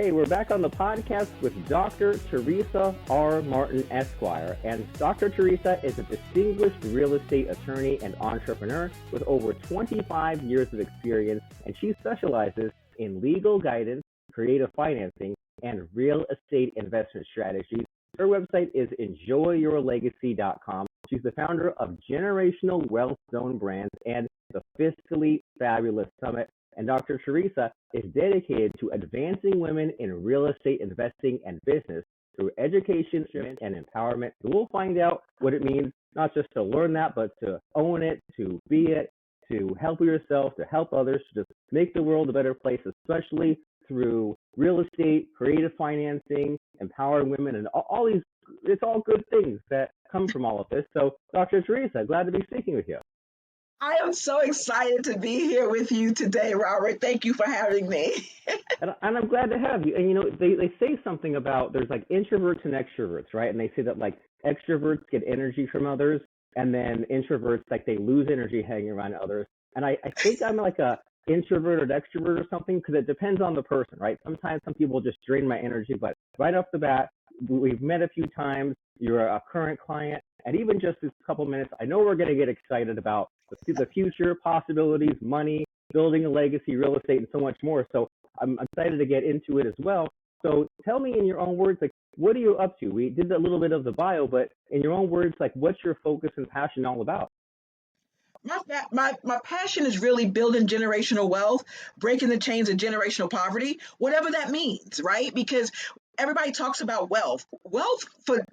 Hey, we're back on the podcast with Dr. Teresa R. Martin, Esquire. And Dr. Teresa is a distinguished real estate attorney and entrepreneur with over 25 years of experience, and she specializes in legal guidance, creative financing, and real estate investment strategies. Her website is enjoyyourlegacy.com. She's the founder of Generational Wealth Zone Brands and the Fiscally Fabulous Summit. And Dr. Teresa is dedicated to advancing women in real estate investing and business through education and empowerment. So we'll find out what it means, not just to learn that, but to own it, to be it, to help yourself, to help others, to just make the world a better place, especially through real estate, creative financing, empowering women, and all these, it's all good things that come from all of this. So Dr. Teresa, glad to be speaking with you. I am so excited to be here with you today, Robert. Thank you for having me. And I'm glad to have you. And, you know, they say something about there's like introverts and extroverts, right? And they say that like extroverts get energy from others, and then introverts, like they lose energy hanging around others. And I think I'm like a introvert or extrovert or something, because it depends on the person, right? Sometimes some people just drain my energy, but right off the bat, we've met a few times, you're a current client, and even just this couple minutes, I know we're going to get excited about the future possibilities, money, building a legacy, real estate, and so much more. So I'm excited to get into it as well. So tell me in your own words, like, what are you up to? We did a little bit of the bio, but in your own words, like, what's your focus and passion all about? My passion is really building generational wealth, breaking the chains of generational poverty, whatever that means, right? Because everybody talks about wealth. Wealth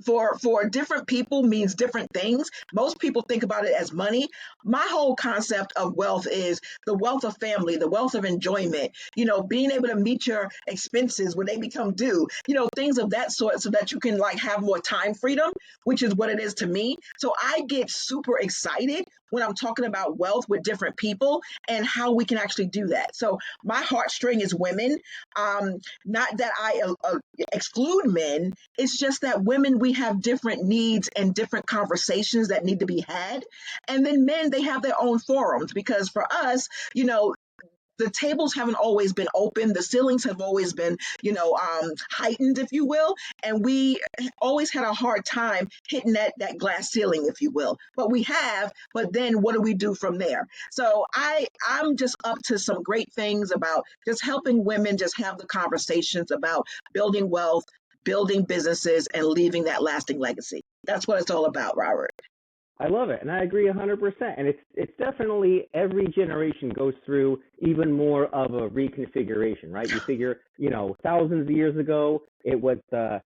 for different people means different things. Most people think about it as money. My whole concept of wealth is the wealth of family, the wealth of enjoyment, being able to meet your expenses when they become due, things of that sort, so that you can like have more time freedom, which is what it is to me. So I get super excited when I'm talking about wealth with different people and how we can actually do that. So my heartstring is women. Not that I exclude men. It's just that women, we have different needs and different conversations that need to be had. And then men, they have their own forums, because for us, the tables haven't always been open. The ceilings have always been, heightened, if you will. And we always had a hard time hitting that glass ceiling, if you will. But we have, but then what do we do from there? So I'm just up to some great things about just helping women just have the conversations about building wealth, building businesses, and leaving that lasting legacy. That's what it's all about, Robert. I love it, and I agree 100%. And it's definitely, every generation goes through even more of a reconfiguration, right? You figure, thousands of years ago, it was the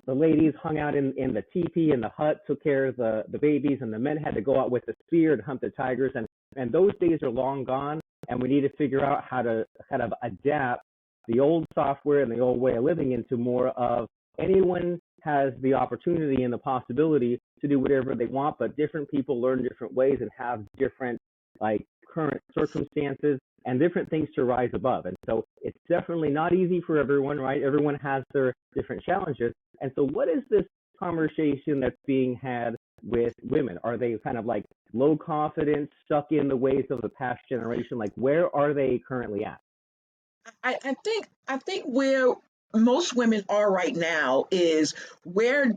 ladies hung out in the teepee in the hut, took care of the babies, and the men had to go out with the spear to hunt the tigers. And those days are long gone, and we need to figure out how to kind of adapt the old software and the old way of living into more of anyone has the opportunity and the possibility to do whatever they want, but different people learn different ways and have different like current circumstances and different things to rise above. And so it's definitely not easy for everyone, right? Everyone has their different challenges. And so what is this conversation that's being had with women? Are they kind of like low confidence, stuck in the ways of the past generation? Like, where are they currently at? I think where most women are right now is where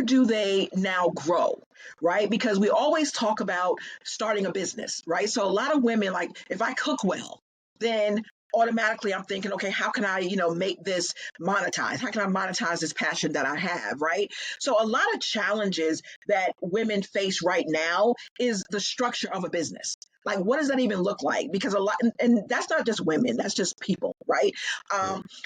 do they now grow, right? Because we always talk about starting a business, right? So a lot of women, like, if I cook well, then automatically I'm thinking, okay, how can I, make this monetize? How can I monetize this passion that I have, right? So a lot of challenges that women face right now is the structure of a business. Like, what does that even look like? Because a lot, and that's not just women, that's just people, right?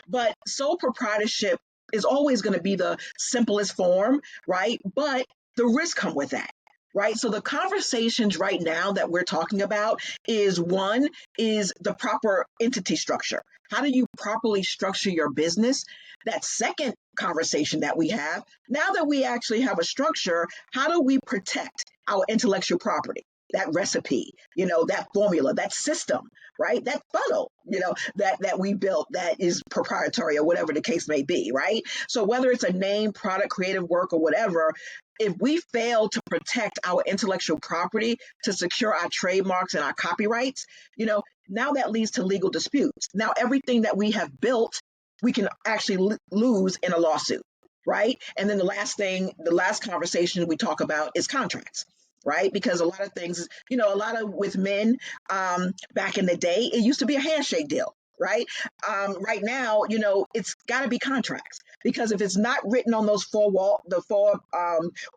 But sole proprietorship is always going to be the simplest form, right? But the risks come with that. Right. So the conversations right now that we're talking about is the proper entity structure. How do you properly structure your business? That second conversation that we have, now that we actually have a structure, how do we protect our intellectual property? That recipe, that formula, that system, right? That funnel, that we built that is proprietary or whatever the case may be, right? So whether it's a name, product, creative work, or whatever, if we fail to protect our intellectual property, to secure our trademarks and our copyrights, now that leads to legal disputes. Now everything that we have built we can actually lose in a lawsuit, right? And then the last conversation we talk about is contracts, right? Because a lot of things, a lot of with men, back in the day, it used to be a handshake deal. Right. Right now, it's got to be contracts, because if it's not written on those the four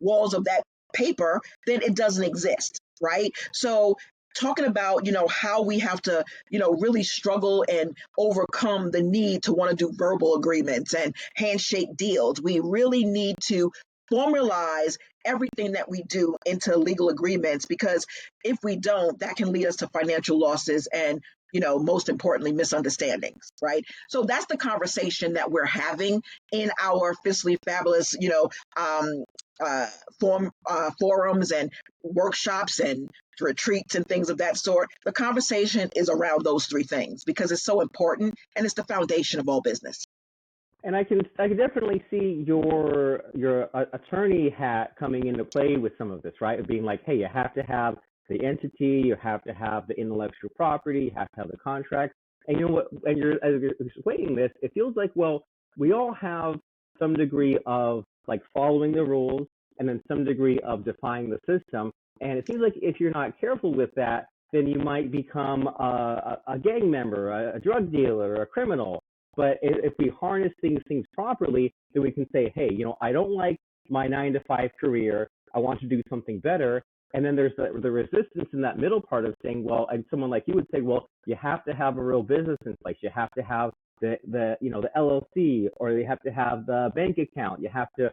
walls of that paper, then it doesn't exist. Right. So talking about, how we have to, really struggle and overcome the need to want to do verbal agreements and handshake deals. We really need to formalize everything that we do into legal agreements, because if we don't, that can lead us to financial losses and, most importantly, misunderstandings, right? So that's the conversation that we're having in our Fiscally Fabulous, um, forums and workshops and retreats and things of that sort. The conversation is around those three things because it's so important and it's the foundation of all business. And I can definitely see your attorney hat coming into play with some of this, right? Of being like, hey, you have to have the entity, you have to have the intellectual property, you have to have the contract. And you know what? And as you're explaining this, it feels like, well, we all have some degree of like following the rules, and then some degree of defying the system. And it seems like if you're not careful with that, then you might become a gang member, a drug dealer, a criminal. But if we harness these things properly, then we can say, hey, I don't like my 9-to-5 career. I want to do something better. And then there's the resistance in that middle part of saying, well, and someone like you would say, well, you have to have a real business in place. You have to have the LLC, or you have to have the bank account. You have to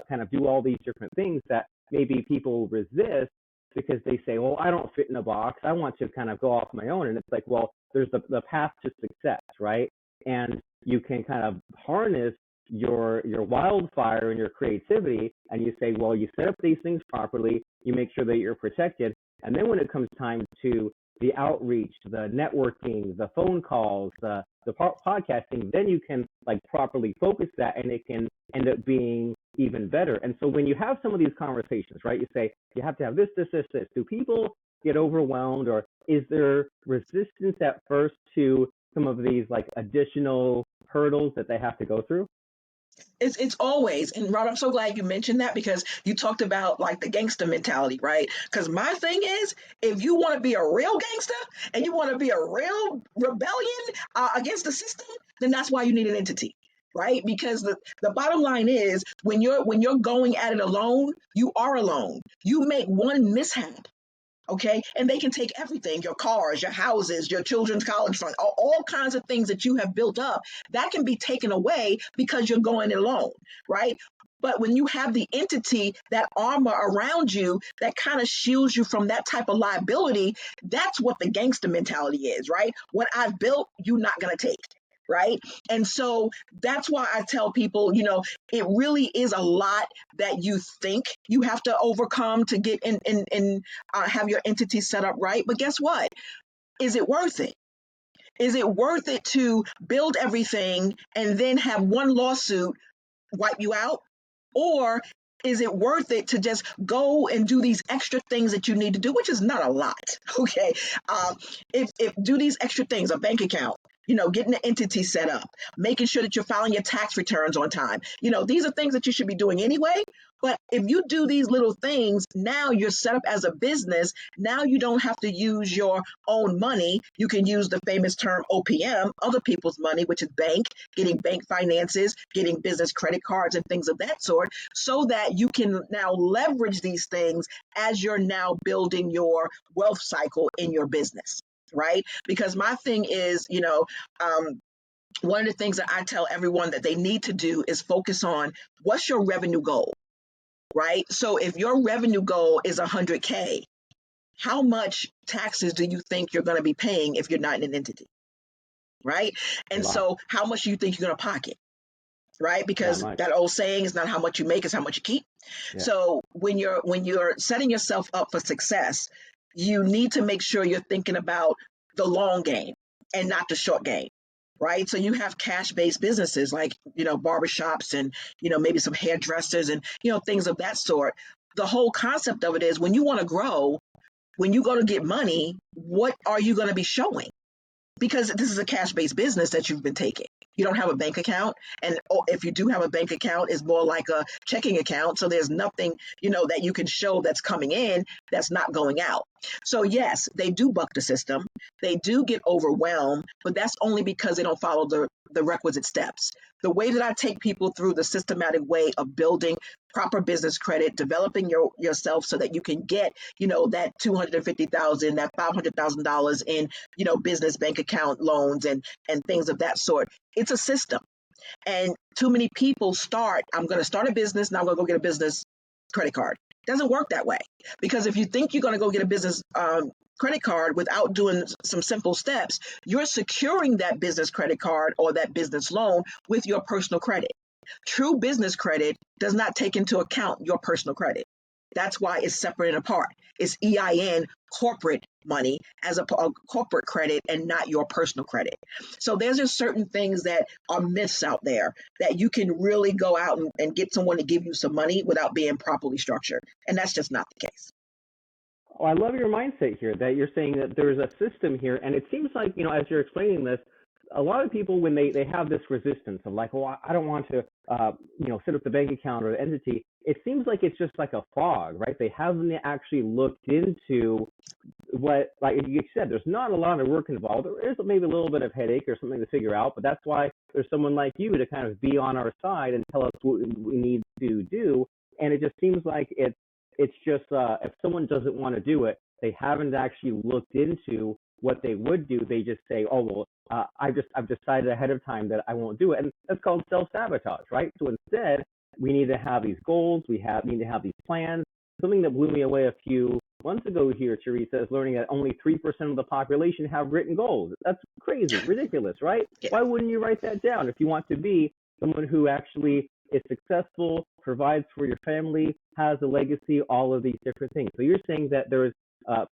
kind of do all these different things that maybe people resist because they say, well, I don't fit in a box. I want to kind of go off my own. And it's like, well, there's the path to success, right? And you can kind of harness your wildfire and your creativity, and you say, well, you set up these things properly, you make sure that you're protected, and then when it comes time to the outreach, the networking, the phone calls, the podcasting, then you can like properly focus that, and it can end up being even better. And so when you have some of these conversations, right, you say you have to have this. Do people get overwhelmed, or is there resistance at first to some of these like additional hurdles that they have to go through? It's always, and Rod, I'm so glad you mentioned that, because you talked about like the gangster mentality, right? Because my thing is, if you want to be a real gangster and you want to be a real rebellion against the system, then that's why you need an entity. Right, because the bottom line is, when you're going at it alone, you are alone. You make one mishap, okay, and they can take everything, your cars, your houses, your children's college fund, all kinds of things that you have built up, that can be taken away because you're going alone, right? But when you have the entity, that armor around you that kind of shields you from that type of liability, that's what the gangster mentality is, right? What I've built, you're not going to take. Right. And so that's why I tell people, it really is a lot that you think you have to overcome to get in have your entity set up right. But guess what? Is it worth it? Is it worth it to build everything and then have one lawsuit wipe you out? Or is it worth it to just go and do these extra things that you need to do, which is not a lot? Okay. If do these extra things, a bank account, getting the entity set up, making sure that you're filing your tax returns on time. These are things that you should be doing anyway. But if you do these little things, now you're set up as a business. Now you don't have to use your own money. You can use the famous term OPM, other people's money, which is getting bank finances, getting business credit cards and things of that sort, so that you can now leverage these things as you're now building your wealth cycle in your business. Right? Because my thing is, one of the things that I tell everyone that they need to do is focus on what's your revenue goal, right? So if your revenue goal is 100K, how much taxes do you think you're going to be paying if you're not in an entity, right? And so how much do you think you're going to pocket? Right? Because that old saying is not how much you make, it's how much you keep. Yeah. So when you're setting yourself up for success, you need to make sure you're thinking about the long game and not the short game. Right. So you have cash-based businesses like, barbershops and, maybe some hairdressers and, things of that sort. The whole concept of it is, when you want to grow, when you go to get money, what are you going to be showing? Because this is a cash-based business that you've been taking. You don't have a bank account, and if you do have a bank account, it's more like a checking account. So there's nothing, that you can show that's coming in that's not going out. So yes, they do buck the system. They do get overwhelmed, but that's only because they don't follow the requisite steps. The way that I take people through the systematic way of building proper business credit, developing yourself so that you can get, that 250,000, that $500,000 in, business bank account loans and things of that sort. It's a system. And too many people I'm going to start a business, now I'm going to go get a business credit card. It doesn't work that way. Because if you think you're going to go get a business credit card without doing some simple steps, you're securing that business credit card or that business loan with your personal credit. True business credit does not take into account your personal credit. That's why it's separate and apart. It's EIN corporate money as a corporate credit and not your personal credit. So there's just certain things that are myths out there that you can really go out and get someone to give you some money without being properly structured. And that's just not the case. Oh, I love your mindset here, that you're saying that there's a system here. And it seems like, as you're explaining this, a lot of people, when they have this resistance of like, well, I don't want to, set up the bank account or the entity, it seems like it's just like a fog, right? They haven't actually looked into what, like you said, there's not a lot of work involved. There is maybe a little bit of headache or something to figure out, but that's why there's someone like you to kind of be on our side and tell us what we need to do. And it just seems like it's just, if someone doesn't want to do it, they haven't actually looked into what they would do. They just say, oh, well, I've decided ahead of time that I won't do it. And that's called self-sabotage, right? So instead, we need to have these goals. We need to have these plans. Something that blew me away a few months ago here, Teresa, is learning that only 3% of the population have written goals. That's crazy, ridiculous, right? Yeah. Why wouldn't you write that down if you want to be someone who actually is successful, provides for your family, has a legacy, all of these different things? So you're saying that there's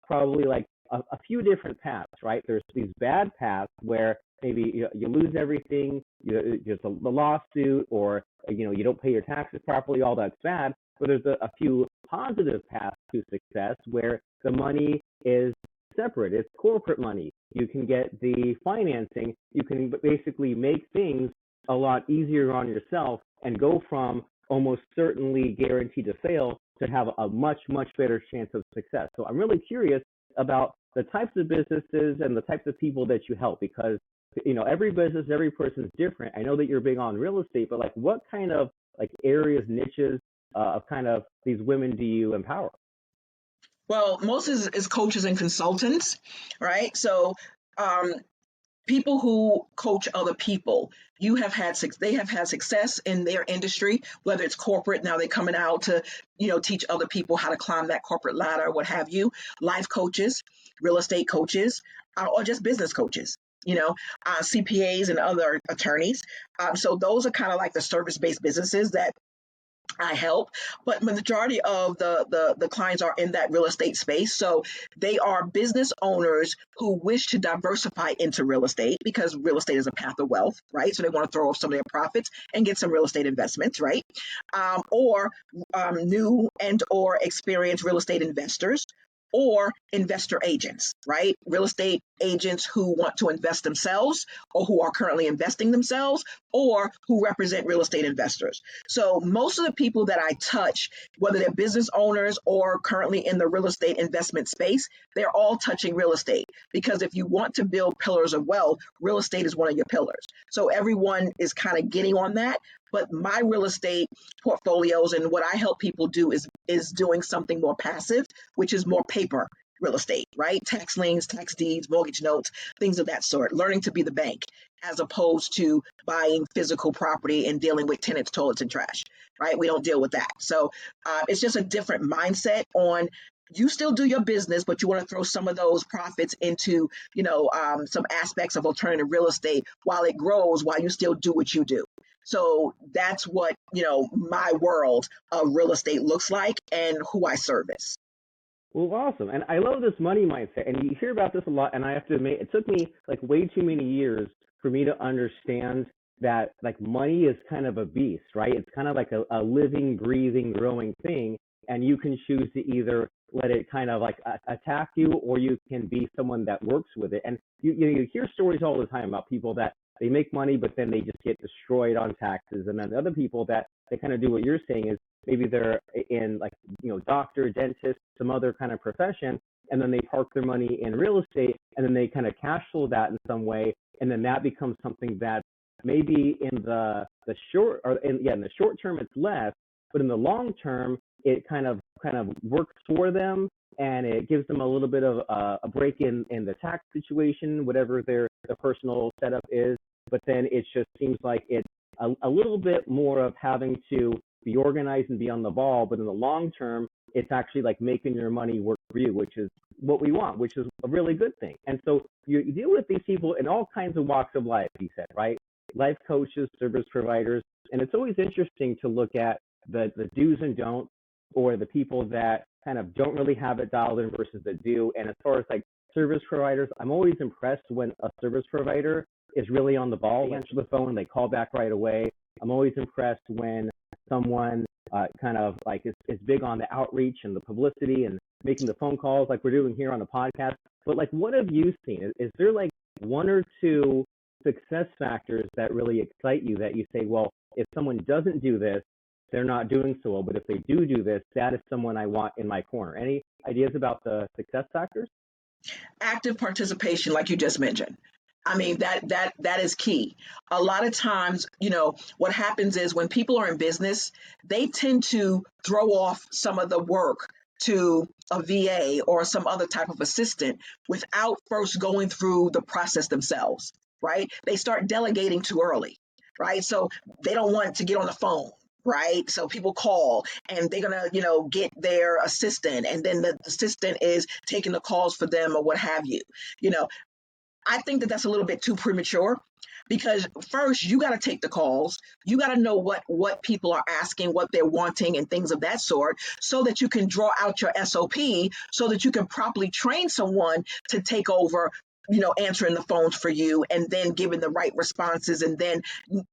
probably like a few different paths, right? There's these bad paths where maybe you lose everything, there's a lawsuit, or you don't pay your taxes properly, all that's bad. But there's a few positive paths to success where the money is separate. It's corporate money. You can get the financing. You can basically make things a lot easier on yourself and go from almost certainly guaranteed to fail to have a much, much better chance of success. So I'm really curious about the types of businesses and the types of people that you help, because every business, every person is different. I know that you're big on real estate, but like what kind of like areas, niches of kind of these women do you empower? Well, most is coaches and consultants, right? So people who coach other people, they have had success in their industry, whether it's corporate, now they're coming out to teach other people how to climb that corporate ladder, what have you. Life coaches, real estate coaches, or just business coaches, CPAs and other attorneys. So those are kind of like the service-based businesses that I help, but majority of the clients are in that real estate space. So they are business owners who wish to diversify into real estate because real estate is a path of wealth, right? So they want to throw off some of their profits and get some real estate investments, right? Or new and or experienced real estate investors, or investor agents, right? Real estate agents who want to invest themselves or who are currently investing themselves or who represent real estate investors. So most of the people that I touch, whether they're business owners or currently in the real estate investment space, they're all touching real estate, because if you want to build pillars of wealth, real estate is one of your pillars. So everyone is kind of getting on that. But my real estate portfolios and what I help people do is doing something more passive, which is more paper real estate, right? Tax liens, tax deeds, mortgage notes, things of that sort. Learning to be the bank as opposed to buying physical property and dealing with tenants, toilets, and trash, right? We don't deal with that. So it's just a different mindset on. You still do your business, but you want to throw some of those profits into, some aspects of alternative real estate while it grows, while you still do what you do. So that's what, my world of real estate looks like and who I service. Well, awesome. And I love this money mindset. And you hear about this a lot. And I have to admit, it took me like way too many years for me to understand that like money is kind of a beast, right? It's kind of like a living, breathing, growing thing. And you can choose to either let it kind of like attack you, or you can be someone that works with it. And you hear stories all the time about people that they make money, but then they just get destroyed on taxes. And then the other people that they kind of do what you're saying is maybe they're in like, doctor, dentist, some other kind of profession, and then they park their money in real estate, and then they kind of cash flow that in some way, and then that becomes something that maybe in the short in the short term it's less, but in the long term it kind of works for them, and it gives them a little bit of a break in the tax situation, whatever their personal setup is. But then it just seems like it's a little bit more of having to be organized and be on the ball, but in the long term it's actually like making your money work for you, which is what we want, which is a really good thing. And so you deal with these people in all kinds of walks of life, you said, right? Life coaches, service providers. And it's always interesting to look at the do's and don'ts, or the people that kind of don't really have it dialed in versus the do. And as far as like service providers, I'm always impressed when a service provider is really on the ball. They answer the phone, they call back right away. I'm always impressed when someone kind of like is big on the outreach and the publicity and making the phone calls like we're doing here on the podcast. But like, what have you seen? Is there like one or two success factors that really excite you, that you say, well, if someone doesn't do this, they're not doing so well, but if they do this, that is someone I want in my corner? Any ideas about the success factors? Active participation, like you just mentioned. I mean, that is key. A lot of times, what happens is when people are in business, they tend to throw off some of the work to a VA or some other type of assistant without first going through the process themselves, right? They start delegating too early, right? So they don't want to get on the phone. Right. So people call and they're going to, get their assistant, and then the assistant is taking the calls for them or what have you. I think that that's a little bit too premature, because first you got to take the calls. You got to know what people are asking, what they're wanting, and things of that sort, so that you can draw out your SOP, so that you can properly train someone to take over, answering the phones for you, and then giving the right responses, and then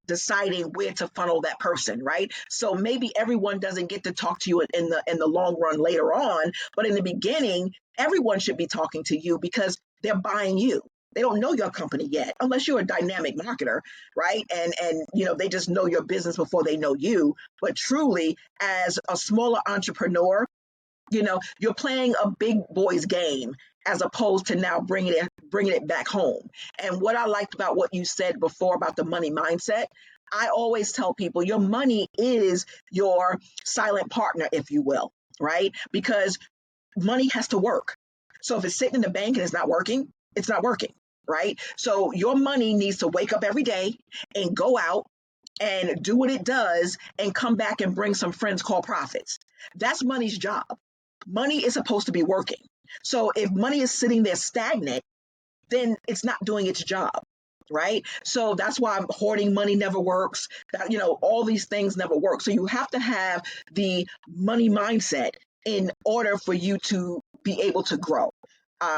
deciding where to funnel that person, right? So maybe everyone doesn't get to talk to you in the long run later on, but in the beginning, everyone should be talking to you because they're buying you. They don't know your company yet, unless you're a dynamic marketer, right? And they just know your business before they know you. But truly, as a smaller entrepreneur, you're playing a big boys game, as opposed to now bringing it back home. And what I liked about what you said before about the money mindset, I always tell people your money is your silent partner, if you will, right? Because money has to work. So if it's sitting in the bank and it's not working, it's not working, right? So your money needs to wake up every day and go out and do what it does and come back and bring some friends called profits. That's money's job. Money is supposed to be working. So if money is sitting there stagnant, then it's not doing its job, right? So that's why hoarding money never works. That, all these things never work. So you have to have the money mindset in order for you to be able to grow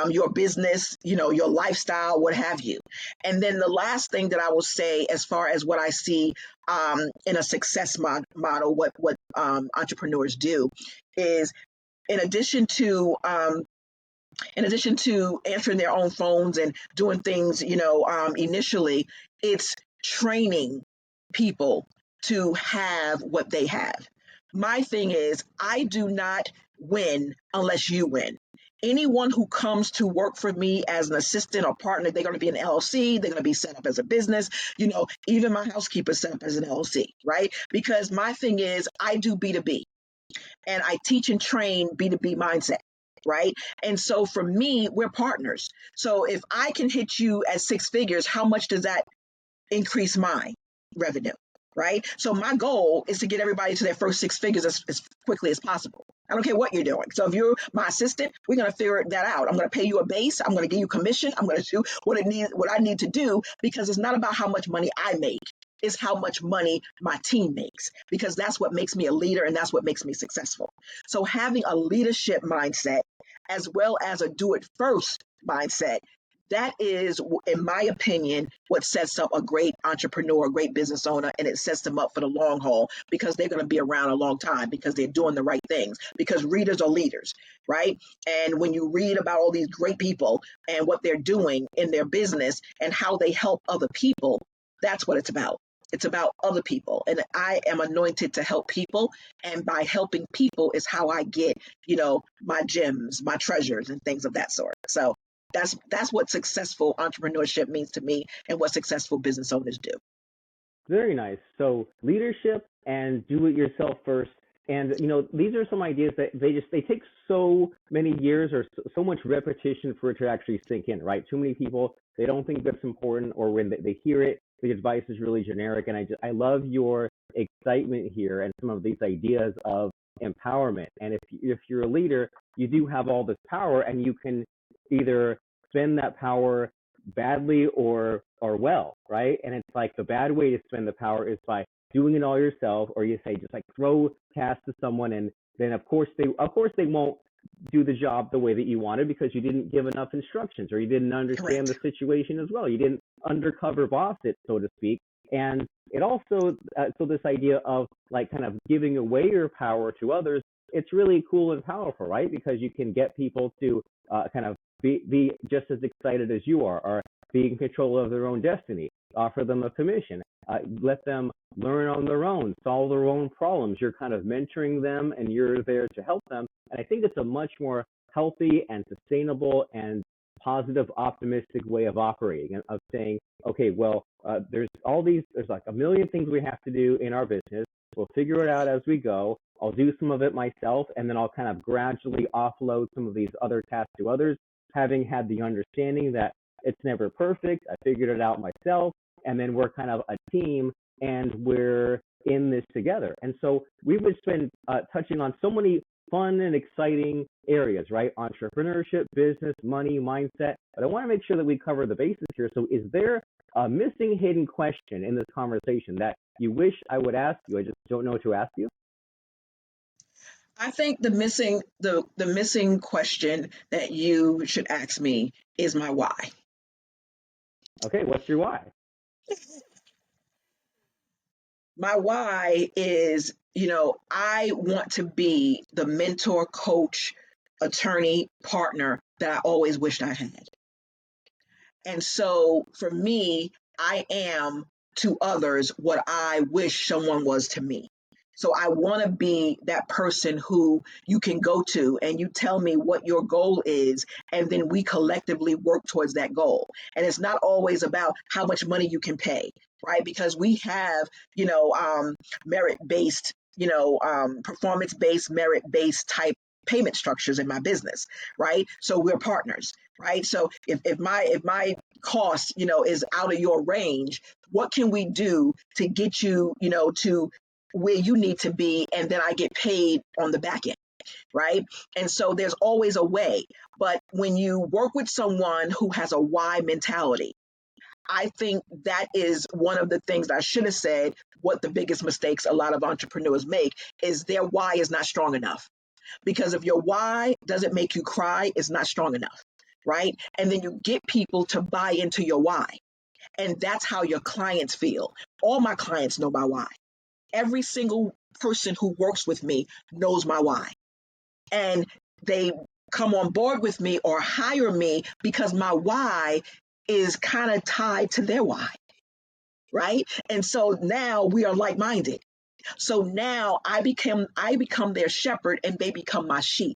your business, your lifestyle, what have you. And then the last thing that I will say, as far as what I see in a success model, what entrepreneurs do is, in addition to answering their own phones and doing things, initially, it's training people to have what they have. My thing is, I do not win unless you win. Anyone who comes to work for me as an assistant or partner, they're going to be an LLC, they're going to be set up as a business, even my housekeeper's set up as an LLC, right? Because my thing is, I do B2B, and I teach and train B2B mindset, right? And so for me, we're partners. So if I can hit you at six figures, how much does that increase my revenue, right? So my goal is to get everybody to their first six figures as quickly as possible. I don't care what you're doing. So if you're my assistant, we're going to figure that out. I'm going to pay you a base. I'm going to give you commission. I'm going to do what I need to do, because it's not about how much money I make. It's how much money my team makes, because that's what makes me a leader and that's what makes me successful. So having a leadership mindset as well as a do it first mindset, that is, in my opinion, what sets up a great entrepreneur, a great business owner, and it sets them up for the long haul, because they're going to be around a long time, because they're doing the right things, because readers are leaders, right? And when you read about all these great people and what they're doing in their business and how they help other people, That's what it's about. It's about other people. And I am anointed to help people. And by helping people is how I get, my gems, my treasures, and things of that sort. So that's what successful entrepreneurship means to me and what successful business owners do. Very nice. So leadership and do it yourself first. And these are some ideas that they take so many years or so much repetition for it to actually sink in, right? Too many people, they don't think that's important, or when they hear it, the advice is really generic. And I love your excitement here and some of these ideas of empowerment. And if you're a leader, you do have all this power, and you can either spend that power badly or well, right? And it's like the bad way to spend the power is by doing it all yourself, or you say just like throw tasks to someone, and then of course they won't do the job the way that you wanted because you didn't give enough instructions, or you didn't understand Correct. the situation as well. You didn't undercover boss it, so to speak. And it also so this idea of like kind of giving away your power to others, it's really cool and powerful, right? Because you can get people to kind of be just as excited as you are, or be in control of their own destiny. Offer them a commission. Let them learn on their own, solve their own problems. You're kind of mentoring them, and you're there to help them. And I think it's a much more healthy and sustainable and positive, optimistic way of operating, of saying, okay, well, there's like a million things we have to do in our business. We'll figure it out as we go. I'll do some of it myself, and then I'll kind of gradually offload some of these other tasks to others, having had the understanding that it's never perfect. I figured it out myself, and then we're kind of a team, and we're in this together. And so we've been touching on so many fun and exciting areas, right? Entrepreneurship, business, money, mindset. But I want to make sure that we cover the bases here. So is there a missing hidden question in this conversation that you wish I would ask you? I just don't know what to ask you. I think the missing question that you should ask me is my why. Okay, what's your why? My why is, I want to be the mentor, coach, attorney, partner that I always wished I had. And so for me, I am to others what I wish someone was to me. So I want to be that person who you can go to and you tell me what your goal is, and then we collectively work towards that goal. And it's not always about how much money you can pay, right? Because we have, merit based, performance based, merit based type payment structures in my business, right? So we're partners, right? So if my cost, is out of your range, what can we do to get you, to where you need to be, and then I get paid on the back end, right? And so there's always a way. But when you work with someone who has a why mentality, I think that is one of the things that I should have said. What the biggest mistakes a lot of entrepreneurs make is their why is not strong enough. Because if your why doesn't make you cry, it's not strong enough, right? And then you get people to buy into your why. And that's how your clients feel. All my clients know my why. Every single person who works with me knows my why. And they come on board with me or hire me because my why is kind of tied to their why, right? And so now we are like-minded. So now I become their shepherd and they become my sheep.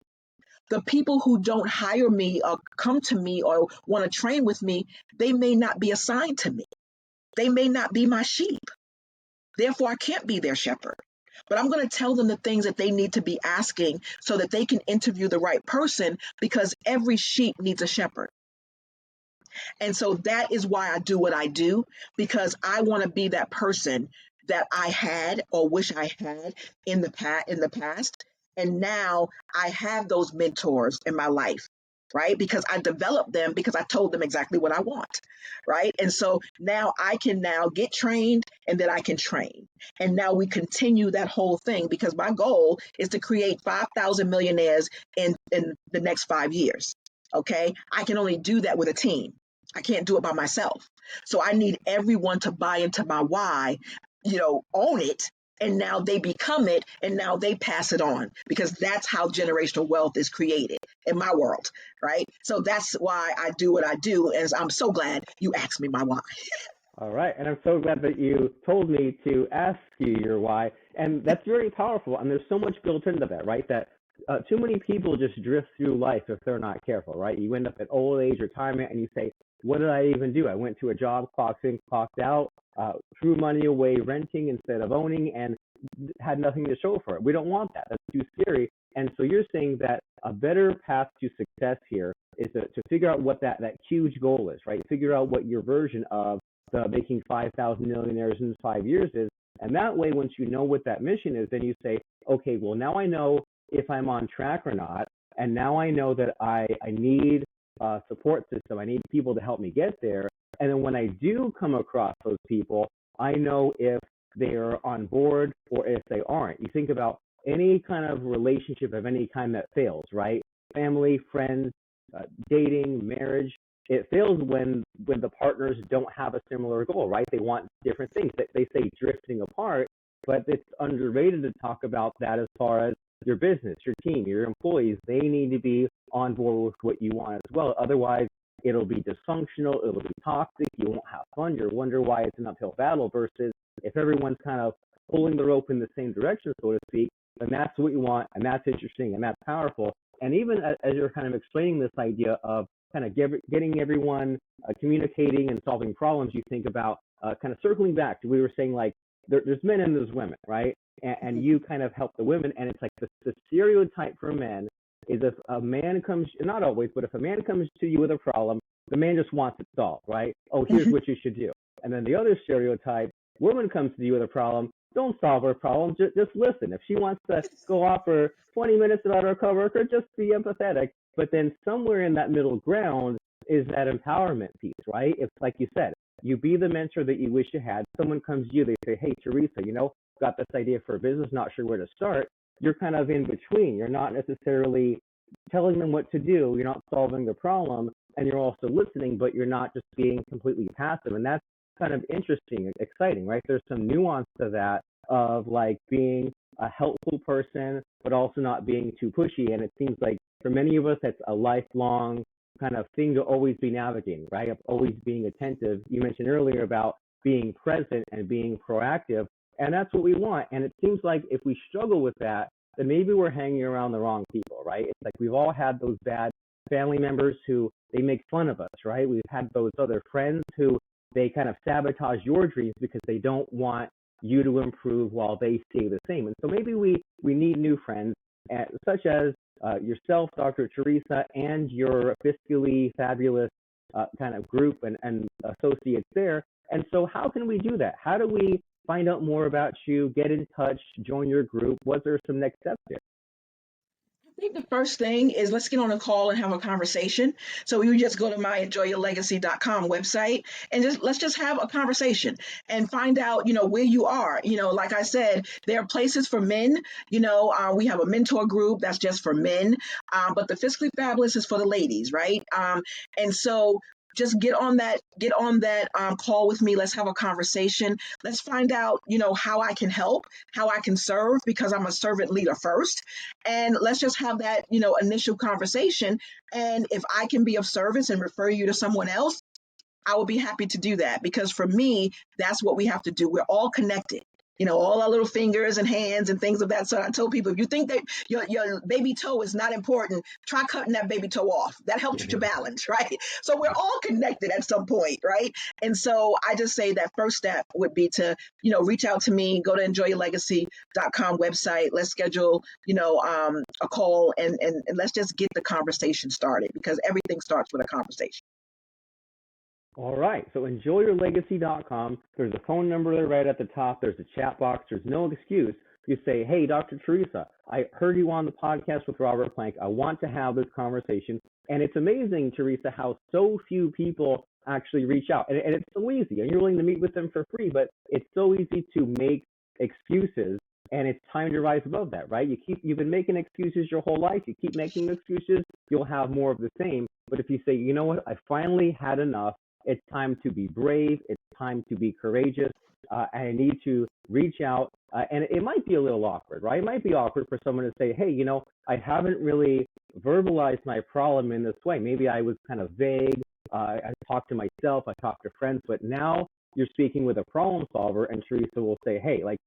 The people who don't hire me or come to me or want to train with me, they may not be assigned to me. They may not be my sheep. Therefore, I can't be their shepherd. But I'm going to tell them the things that they need to be asking so that they can interview the right person, because every sheep needs a shepherd. And so that is why I do what I do, because I want to be that person that I had or wish I had in the past. And now I have those mentors in my life, right? Because I developed them because I told them exactly what I want, right? And so now I can now get trained, and then I can train. And now we continue that whole thing, because my goal is to create 5,000 millionaires in the next 5 years. Okay. I can only do that with a team. I can't do it by myself. So I need everyone to buy into my why, own it. And now they become it, and now they pass it on, because that's how generational wealth is created in my world, right? So that's why I do what I do. And I'm so glad you asked me my why. All right, and I'm so glad that you told me to ask you your why, and that's very powerful. And there's so much built into that, right? That too many people just drift through life if they're not careful, right? You end up at old age, retirement, and you say, "What did I even do? I went to a job, clocked in, clocked out, threw money away renting instead of owning, and had nothing to show for it." We don't want that. That's too scary. And so you're saying that a better path to success here is to figure out what that huge goal is, right? Figure out what your version of the making 5,000 millionaires in 5 years is. And that way, once you know what that mission is, then you say, okay, well, now I know if I'm on track or not. And now I know that I need a support system. I need people to help me get there. And then when I do come across those people, I know if they are on board or if they aren't. You think about any kind of relationship of any kind that fails, right? Family, friends, dating, marriage. It fails when the partners don't have a similar goal, right? They want different things. They say drifting apart, but it's underrated to talk about that as far as your business, your team, your employees. They need to be on board with what you want as well. Otherwise, it'll be dysfunctional, it'll be toxic, you won't have fun, you'll wonder why it's an uphill battle, versus if everyone's kind of pulling the rope in the same direction, so to speak, then that's what you want, and that's interesting, and that's powerful. And even as you're kind of explaining this idea of kind of getting everyone communicating and solving problems, you think about kind of circling back to, we were saying, like, there's men and there's women, right? And you kind of help the women, and it's like the stereotype for men is, if a man comes, not always, but if a man comes to you with a problem, the man just wants it solved, right? Oh, here's what you should do. And then the other stereotype, woman comes to you with a problem, don't solve her problem, just listen. If she wants to go off for 20 minutes about her coworker, just be empathetic. But then somewhere in that middle ground is that empowerment piece, right? It's like you said, you be the mentor that you wish you had. Someone comes to you, they say, hey, Teresa, got this idea for a business, not sure where to start. You're kind of in between. You're not necessarily telling them what to do. You're not solving the problem, and you're also listening, but you're not just being completely passive. And that's kind of interesting, exciting, right? There's some nuance to that, of like being a helpful person, but also not being too pushy. And it seems like for many of us, that's a lifelong kind of thing to always be navigating, right? Of always being attentive. You mentioned earlier about being present and being proactive, and that's what we want. And it seems like if we struggle with that, then maybe we're hanging around the wrong people, right? It's like we've all had those bad family members who they make fun of us, right? We've had those other friends who they kind of sabotage your dreams because they don't want you to improve while they stay the same. And so maybe we need new friends, such as yourself, Dr. Teresa, and your Fiscally Fabulous kind of group and associates there. And so how can we do that? How do we find out more about you, get in touch, join your group? Was there some next steps there? I think the first thing is, let's get on a call and have a conversation. So you just go to my enjoyyourlegacy.com website and let's just have a conversation and find out, where you are. Like I said, there are places for men. We have a mentor group that's just for men, but the Fiscally Fabulous is for the ladies, right? And so just get on that call with me. Let's have a conversation. Let's find out, how I can help, how I can serve, because I'm a servant leader first. And let's just have that, initial conversation. And if I can be of service and refer you to someone else, I will be happy to do that, because for me, that's what we have to do. We're all connected. All our little fingers and hands and things of that sort. I told people, if you think that your baby toe is not important, try cutting that baby toe off. That helps you to balance, right? So we're all connected at some point, right? And so I just say that first step would be to, reach out to me, go to enjoyyourlegacy.com website. Let's schedule, a call and let's just get the conversation started, because everything starts with a conversation. All right, so enjoyyourlegacy.com. There's a phone number there right at the top. There's a chat box. There's no excuse. You say, hey, Dr. Teresa, I heard you on the podcast with Robert Plank. I want to have this conversation. And it's amazing, Teresa, how so few people actually reach out. And it's so easy. And you're willing to meet with them for free, but it's so easy to make excuses. And it's time to rise above that, right? You've been making excuses your whole life. You keep making excuses, you'll have more of the same. But if you say, you know what, I finally had enough. It's time to be brave. It's time to be courageous. I need to reach out. And it might be a little awkward, right? It might be awkward for someone to say, hey, I haven't really verbalized my problem in this way. Maybe I was kind of vague. I talked to myself. I talked to friends. But now you're speaking with a problem solver, and Teresa will say, hey, like,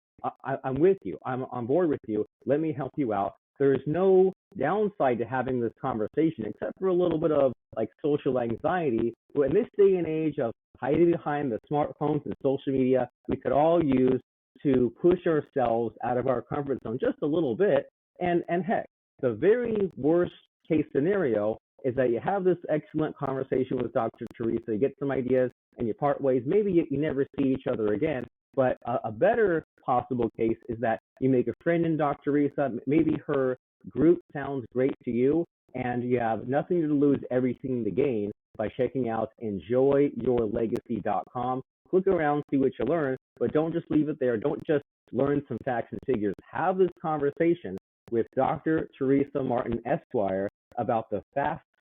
I'm with you. I'm on board with you. Let me help you out. There's no downside to having this conversation, except for a little bit of like social anxiety. But in this day and age of hiding behind the smartphones and social media, we could all use to push ourselves out of our comfort zone just a little bit. And heck, the very worst case scenario is that you have this excellent conversation with Dr. Teresa, you get some ideas, and you part ways. Maybe you never see each other again. But a better possible case is that you make a friend in Dr. Teresa. Maybe her group sounds great to you, and you have nothing to lose, everything to gain by checking out enjoyyourlegacy.com. Look around, see what you learn, but don't just leave it there. Don't just learn some facts and figures. Have this conversation with Dr. Teresa Martin Esquire about the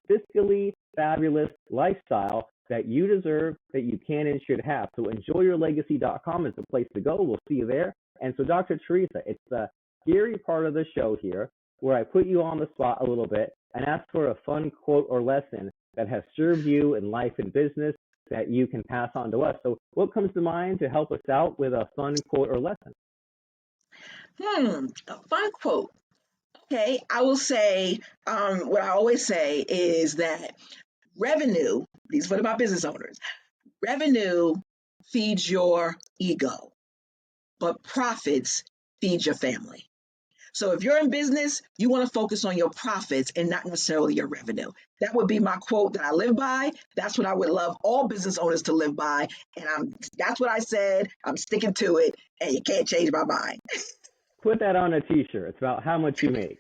fiscally fabulous lifestyle that you deserve, that you can and should have. So enjoyyourlegacy.com is the place to go. We'll see you there. And so Dr. Teresa, it's the scary part of the show here where I put you on the spot a little bit and ask for a fun quote or lesson that has served you in life and business that you can pass on to us. So what comes to mind to help us out with a fun quote or lesson? A fun quote. Okay, I will say what I always say is that revenue, these are for my business owners, revenue feeds your ego, but profits feed your family. So if you're in business, you want to focus on your profits and not necessarily your revenue. That would be my quote that I live by. That's what I would love all business owners to live by. And that's what I said. I'm sticking to it, and you can't change my mind. Put that on a t-shirt. It's about how much you make.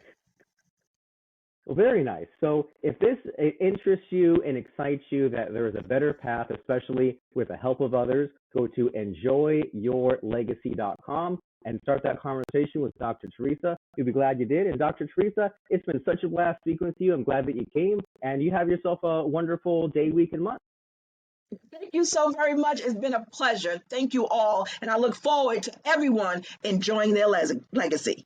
Well, very nice. So if this interests you and excites you that there is a better path, especially with the help of others, go to enjoyyourlegacy.com and start that conversation with Dr. Teresa. You'll be glad you did. And Dr. Teresa, it's been such a blast speaking with you. I'm glad that you came, and you have yourself a wonderful day, week, and month. Thank you so very much. It's been a pleasure. Thank you all. And I look forward to everyone enjoying their legacy.